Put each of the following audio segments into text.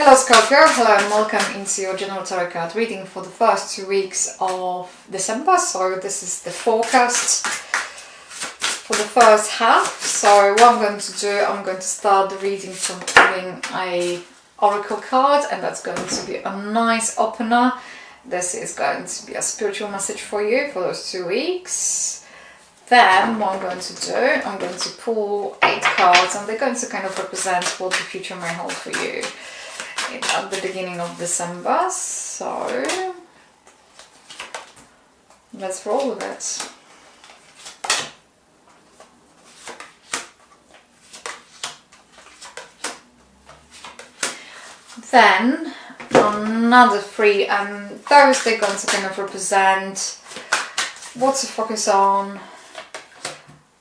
Hello Scorpio, hello and welcome into your general tarot card reading for the first 2 weeks of December. So this is the forecast for the first half. So what I'm going to do, I'm going to start the reading from pulling a oracle card, and that's going to be a nice opener. This is going to be a spiritual message for you for those 2 weeks. Then what I'm going to do, I'm going to pull 8 cards, and they're going to kind of represent what the future may hold for you at the beginning of December. So let's roll with it. Then another 3, and those they're going to kind of represent what to focus on,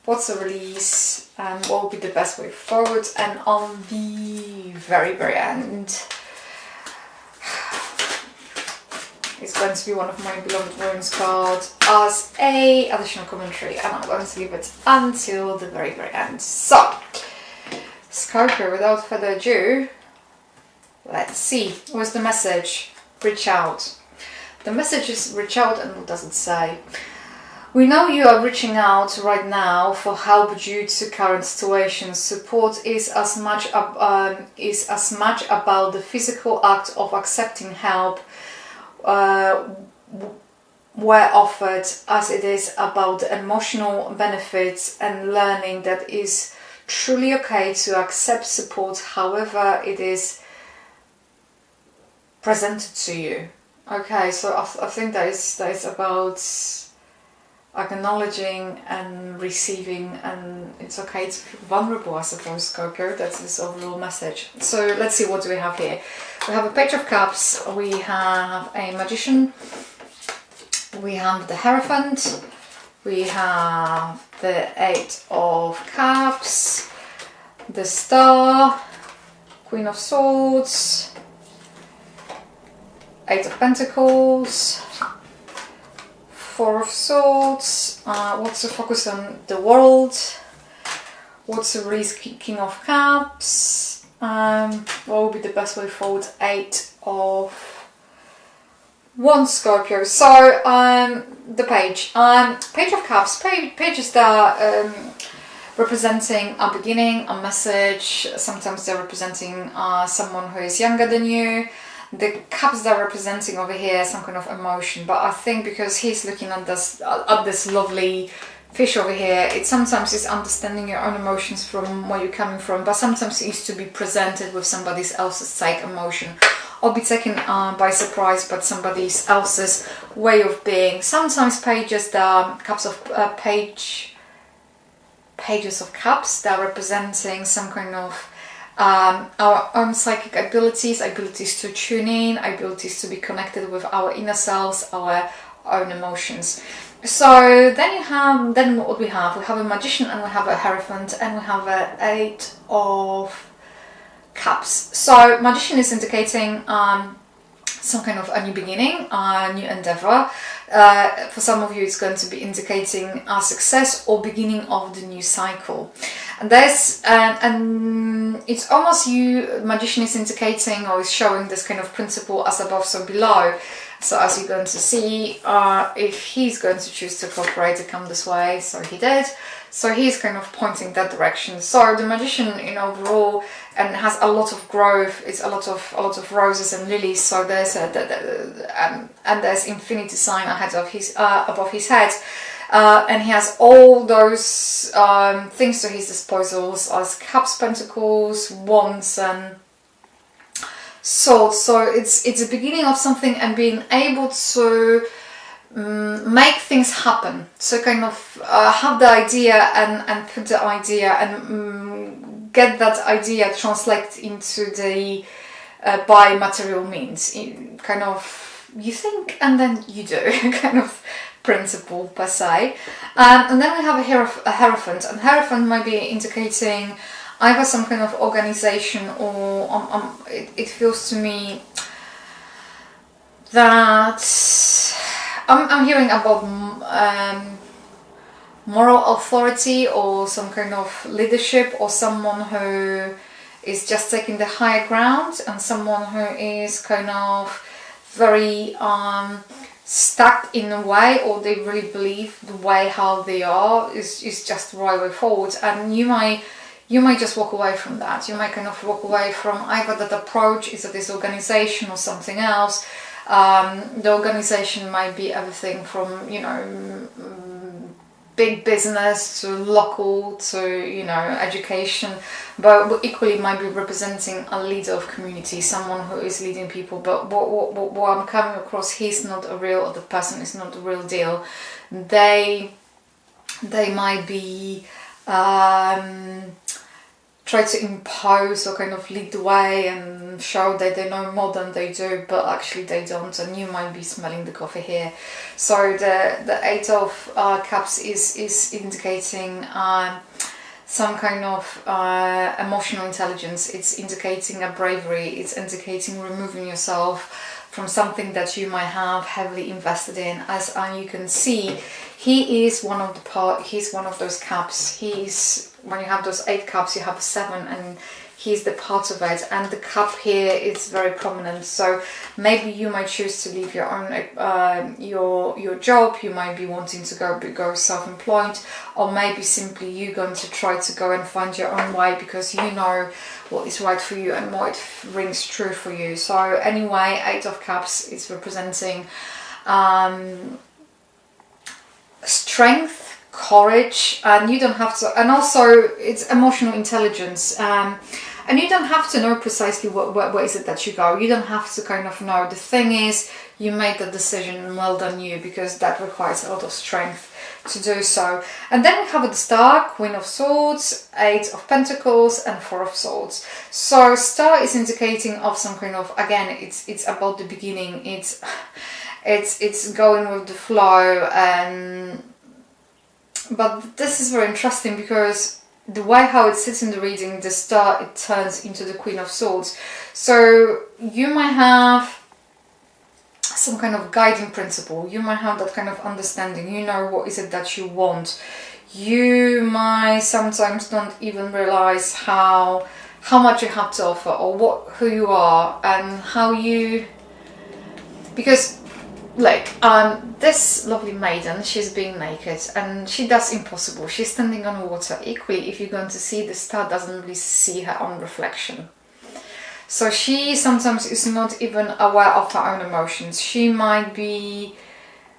what's a release, and what will be the best way forward. And on the very end, it's going to be one of my beloved runes cards as a additional commentary, and I'm going to leave it until the very end. So, Scorpio, without further ado, let's see. What's the message? Reach out. The message is reach out, and what does it say? We know you are reaching out right now for help due to current situations. Support is as much about the physical act of accepting help where offered, as it is about the emotional benefits and learning that is truly okay to accept support however it is presented to you. Okay, so I think that is about acknowledging and receiving, and it's okay to feel vulnerable, I suppose, Scorpio. That's this overall message. So let's see, what do we have here? We have a Page of Cups, we have a Magician, we have the Hierophant, we have the 8 of Cups, the Star, Queen of Swords, 8 of Pentacles, 4 of Swords. What's the focus on? The World. What's the release? King of Cups. What will be the best way forward? 8 of Wands, Scorpio. So the page. Page of Cups. Pages that are representing a beginning, a message. Sometimes they're representing someone who is younger than you. The cups that are representing over here some kind of emotion, but I think because he's looking at this lovely fish over here, it sometimes is understanding your own emotions from where you're coming from, but sometimes it is to be presented with somebody else's take emotion, or be taken by surprise by somebody else's way of being. Sometimes pages that are cups of pages of cups that are representing some kind of our own psychic abilities to tune in, abilities to be connected with our inner selves, our own emotions. So then what we have a Magician, and we have a Hierophant, and we have a 8 of Cups. So Magician is indicating some kind of a new beginning, a new endeavor. For some of you, it's going to be indicating a success or beginning of the new cycle. And and it's almost you, Magician is indicating or is showing this kind of principle as above, so below. So as you're going to see, if he's going to choose to cooperate to come this way, so he did. So he's kind of pointing that direction. So the Magician, overall, and has a lot of growth. It's a lot of roses and lilies. So there's and there's infinity sign ahead of his above his head. And he has all those things to his disposal as Cups, Pentacles, Wands, and Swords. So it's a beginning of something, and being able to make things happen. So kind of have the idea and put the idea and get that idea translate into the by material means. Kind of you think and then you do kind of principle per se. And then we have a Hierophant, and Hierophant might be indicating either some kind of organization, or it feels to me that I'm hearing about moral authority or some kind of leadership, or someone who is just taking the higher ground, and someone who is kind of very stuck in a way, or they really believe the way how they are is just the right way forward, and you might just walk away from that. You might kind of walk away from either that approach is at this organization or something else. The organization might be everything from, you know, big business to local to, you know, education, but equally might be representing a leader of community, someone who is leading people. But what I'm coming across, he's not a real, or the person is not the real deal. They might be try to impose or kind of lead the way and show that they know more than they do, but actually they don't, and you might be smelling the coffee here. So the Eight of Cups is indicating some kind of emotional intelligence. It's indicating a bravery. It's indicating removing yourself from something that you might have heavily invested in. As you can see, he is one of he's one of those cups. He's, when you have those 8 cups, you have a 7, and he's the part of it, and the cup here is very prominent. So maybe you might choose to leave your own your job. You might be wanting to go self-employed, or maybe simply you're going to try to go and find your own way, because you know what is right for you and what rings true for you. So anyway, 8 of Cups is representing strength, courage, and you don't have to, and also it's emotional intelligence, and you don't have to know precisely where is it that you go. You don't have to kind of know. The thing is, you made the decision, and well done you, because that requires a lot of strength to do so. And then we have at the Star, Queen of Swords, 8 of Pentacles, and 4 of Swords. So Star is indicating of some kind of, again, it's about the beginning. It's going with the flow, and but this is very interesting, because the way how it sits in the reading, the Star, it turns into the Queen of Swords. So you might have some kind of guiding principle. You might have that kind of understanding. You know what is it that you want. You might sometimes don't even realize how much you have to offer, or who you are, and how you, because like this lovely maiden, she's being naked and she does impossible. She's standing on water. Equally, if you're going to see, the Star doesn't really see her own reflection. So she sometimes is not even aware of her own emotions. She might be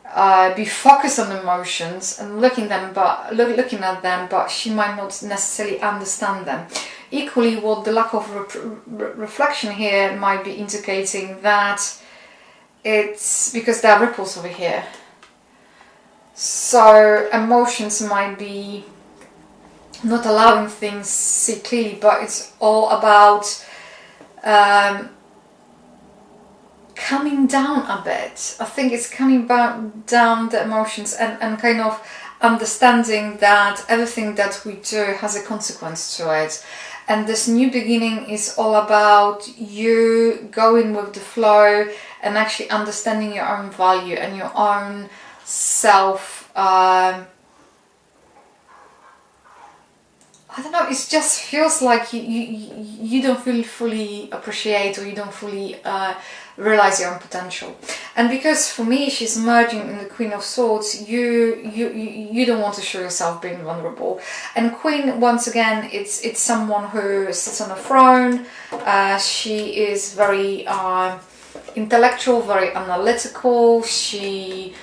focused on emotions and looking at them, but she might not necessarily understand them. Equally, what the lack of reflection here might be indicating, that it's because there are ripples over here. So emotions might be not allowing things to see clearly, but it's all about coming down a bit. I think it's coming down the emotions, and kind of understanding that everything that we do has a consequence to it. And this new beginning is all about you going with the flow and actually understanding your own value and your own self. I don't know, it just feels like you don't really fully appreciate, or you don't fully realize your own potential. And because for me, she's merging in the Queen of Swords, you don't want to show yourself being vulnerable. And Queen, once again, it's someone who sits on a throne. She is very intellectual, very analytical. She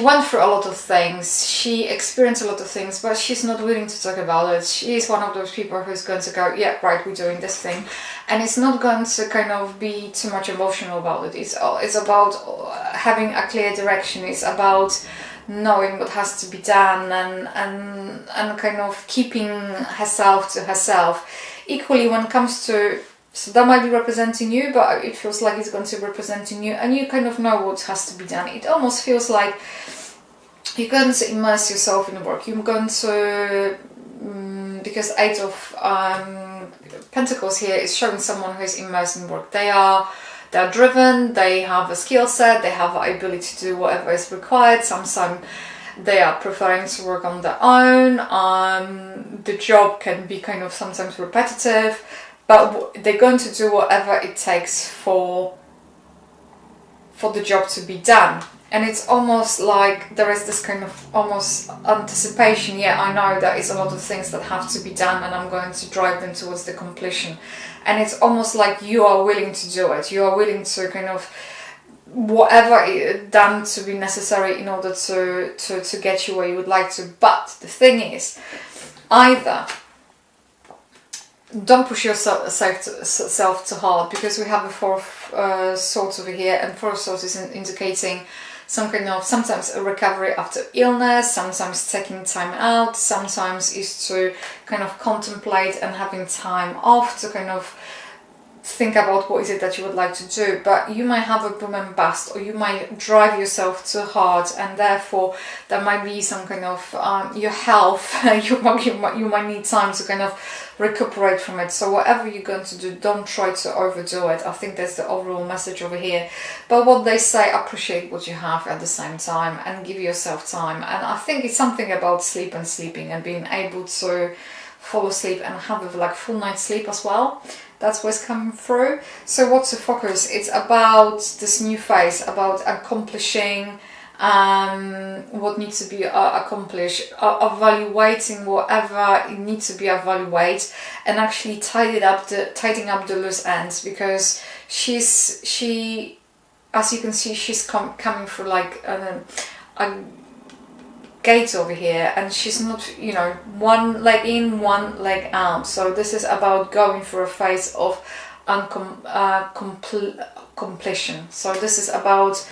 went through a lot of things, she experienced a lot of things, but she's not willing to talk about it. She's one of those people who's going to go, yeah, right, we're doing this thing. And it's not going to kind of be too much emotional about it. It's about having a clear direction. It's about knowing what has to be done, and kind of keeping herself to herself. Equally, when it comes to, so that might be representing you, but it feels like it's going to be representing you, and you kind of know what has to be done. It almost feels like you're going to immerse yourself in the work. You're going to, because 8 of Pentacles here is showing someone who is immersed in work. They're driven, they have a skill set, they have the ability to do whatever is required. Sometimes they are preferring to work on their own. The job can be kind of sometimes repetitive, but they're going to do whatever it takes for the job to be done. And it's almost like there is this kind of almost anticipation. Yeah, I know there is a lot of things that have to be done and I'm going to drive them towards the completion. And it's almost like you are willing to do it. You are willing to kind of whatever done to be necessary in order to get you where you would like to. But the thing is, either don't push yourself too hard, because we have a Four of Swords over here, and Four of Swords is indicating some kind of, sometimes a recovery after illness, sometimes taking time out, sometimes is to kind of contemplate and having time off to kind of think about what is it that you would like to do. But you might have a boom and bust, or you might drive yourself too hard, and therefore there might be some kind of your health you might need time to kind of recuperate from it. So whatever you're going to do, don't try to overdo it. I think that's the overall message over here. But what they say, appreciate what you have at the same time and give yourself time. And I think it's something about sleep and sleeping and being able to fall asleep and have like full night's sleep as well. That's what's coming through. So what's the focus? It's about this new phase, about accomplishing what needs to be accomplished, evaluating whatever it needs to be evaluated, and actually tidying up the loose ends, because she, as you can see, she's coming through like a gate over here, and she's not, you know, one leg in, one leg out. So this is about going through a phase of completion. So this is about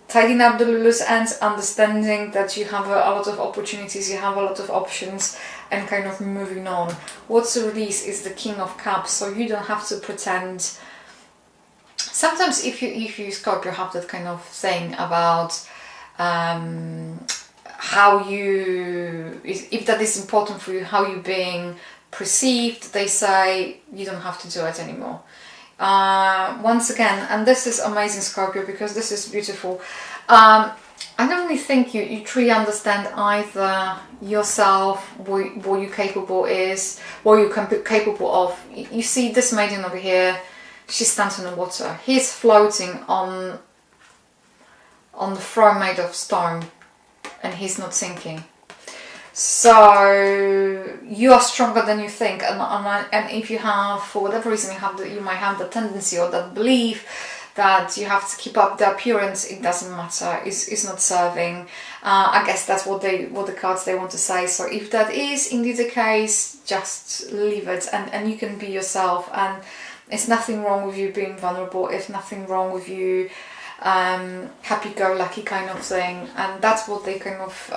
tidying up the loose ends, understanding that you have a lot of opportunities, you have a lot of options, and kind of moving on. What's the release is the King of Cups, so you don't have to pretend. Sometimes if you Scorpio have that kind of thing about how you, if that is important for you, how you're being perceived, they say you don't have to do it anymore. Once again, and this is amazing, Scorpio, because this is beautiful. I don't really think you truly understand either yourself, what you're capable is, what you're capable of. You see this maiden over here, she stands on the water. He's floating on the throne made of stone, and he's not sinking. So you are stronger than you think, and if you have, for whatever reason, you might have the tendency or that belief that you have to keep up the appearance, it doesn't matter. It's not serving. I guess that's what the cards they want to say. So if that is indeed the case, just leave it, and you can be yourself. And it's nothing wrong with you being vulnerable. It's nothing wrong with you happy-go-lucky kind of thing. And that's what they kind of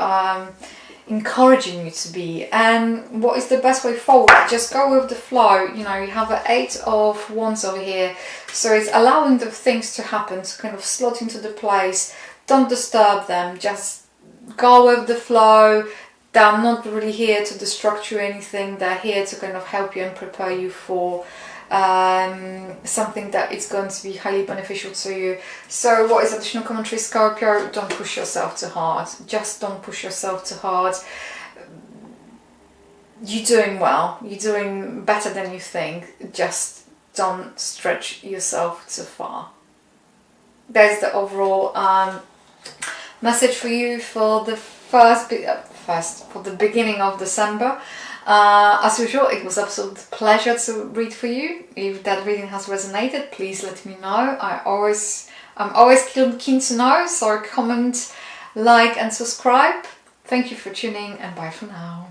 encouraging you to be. And what is the best way forward? Just go with the flow. You know, you have an 8 of Wands over here, so it's allowing the things to happen, to kind of slot into the place. Don't disturb them, just go with the flow. They're not really here to distract you or anything. They're here to kind of help you and prepare you for something that is going to be highly beneficial to you. So what is additional commentary, Scorpio? Don't push yourself too hard. Just don't push yourself too hard. You're doing well. You're doing better than you think. Just don't stretch yourself too far. There's the overall message for you for the for the beginning of December. As usual, it was absolute pleasure to read for you. If that reading has resonated, please let me know. I'm always keen to know, so comment, like and subscribe. Thank you for tuning, and bye for now.